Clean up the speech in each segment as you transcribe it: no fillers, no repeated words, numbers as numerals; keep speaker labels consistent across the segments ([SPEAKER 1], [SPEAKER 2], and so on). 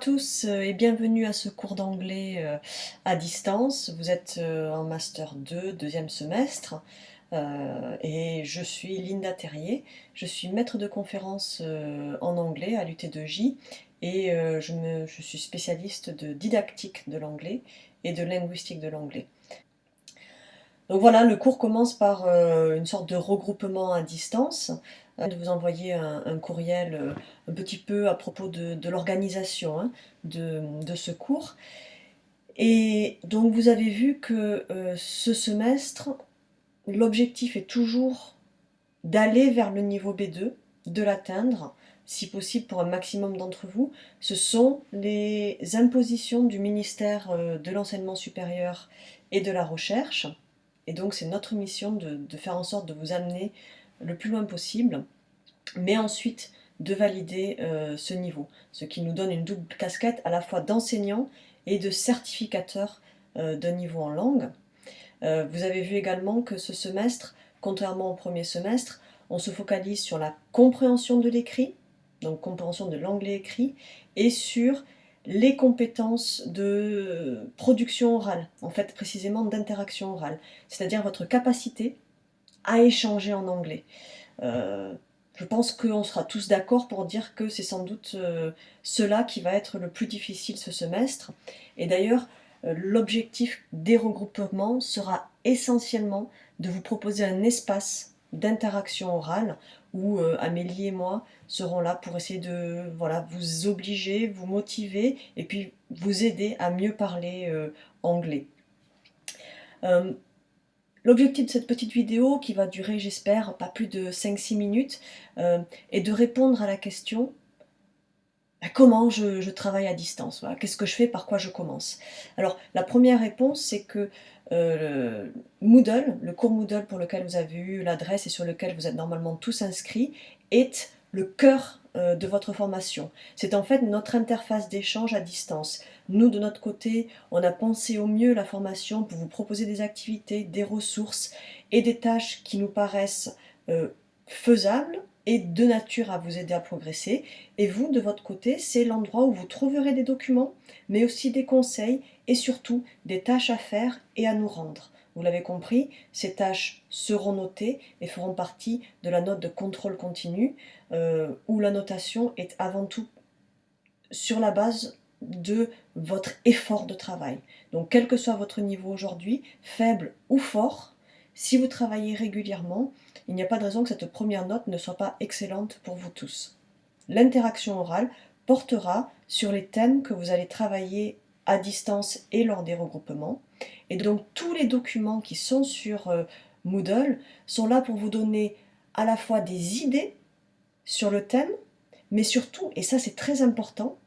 [SPEAKER 1] tous et bienvenue à ce cours d'anglais à distance. Vous êtes en Master 2, deuxième semestre, et je suis Linda Terrier. Je suis maître de conférence en anglais à l'UT2J et je suis spécialiste de didactique de l'anglais et de linguistique de l'anglais. Donc voilà, le cours commence par une sorte de regroupement à distance, de vous envoyer un courriel un petit peu à propos de l'organisation de ce cours. Et donc vous avez vu que ce semestre, l'objectif est toujours d'aller vers le niveau B2, de l'atteindre, si possible pour un maximum d'entre vous. Ce sont les impositions du ministère de l'enseignement supérieur et de la recherche. Et donc c'est notre mission de faire en sorte de vous amener le plus loin possible, mais ensuite de valider ce niveau, ce qui nous donne une double casquette à la fois d'enseignant et de certificateur d'un niveau en langue. Vous avez vu également que ce semestre, contrairement au premier semestre, on se focalise sur la compréhension de l'écrit, donc compréhension de l'anglais écrit, et sur les compétences de production orale, en fait précisément d'interaction orale, c'est-à-dire votre capacité à échanger en anglais. Je pense qu'on sera tous d'accord pour dire que c'est sans doute cela qui va être le plus difficile ce semestre. Et d'ailleurs, l'objectif des regroupements sera essentiellement de vous proposer un espace d'interaction orale où Amélie et moi serons là pour essayer de vous obliger, vous motiver et puis vous aider à mieux parler anglais. L'objectif de cette petite vidéo, qui va durer, j'espère, pas plus de 5-6 minutes, est de répondre à la question comment je travaille à distance, voilà, qu'est-ce que je fais, par quoi je commence. Alors, la première réponse, c'est que Moodle, le cours Moodle pour lequel vous avez eu l'adresse et sur lequel vous êtes normalement tous inscrits, est le cœur de votre formation. C'est en fait notre interface d'échange à distance. Nous, de notre côté, on a pensé au mieux la formation pour vous proposer des activités, des ressources et des tâches qui nous paraissent faisables et de nature à vous aider à progresser. Et vous, de votre côté, c'est l'endroit où vous trouverez des documents, mais aussi des conseils et surtout des tâches à faire et à nous rendre. Vous l'avez compris, ces tâches seront notées et feront partie de la note de contrôle continu, où la notation est avant tout sur la base de votre effort de travail. Donc quel que soit votre niveau aujourd'hui, faible ou fort, si vous travaillez régulièrement, il n'y a pas de raison que cette première note ne soit pas excellente pour vous tous. L'interaction orale portera sur les thèmes que vous allez travailler à distance et lors des regroupements. Et donc tous les documents qui sont sur Moodle sont là pour vous donner à la fois des idées sur le thème, mais surtout, et ça c'est très important,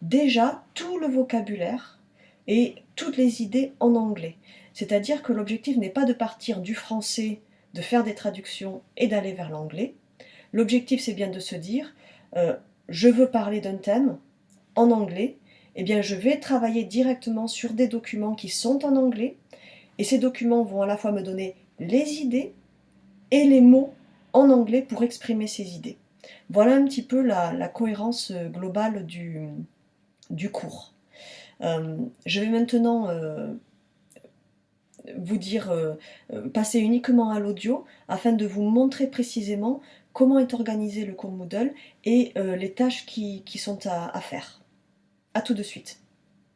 [SPEAKER 1] déjà tout le vocabulaire et toutes les idées en anglais. C'est-à-dire que l'objectif n'est pas de partir du français, de faire des traductions et d'aller vers l'anglais. L'objectif c'est bien de se dire, je veux parler d'un thème en anglais, eh bien je vais travailler directement sur des documents qui sont en anglais, et ces documents vont à la fois me donner les idées et les mots en anglais pour exprimer ces idées. Voilà un petit peu la cohérence globale du cours. Je vais maintenant vous dire, passer uniquement à l'audio afin de vous montrer précisément comment est organisé le cours Moodle et les tâches qui sont à faire. A tout de suite.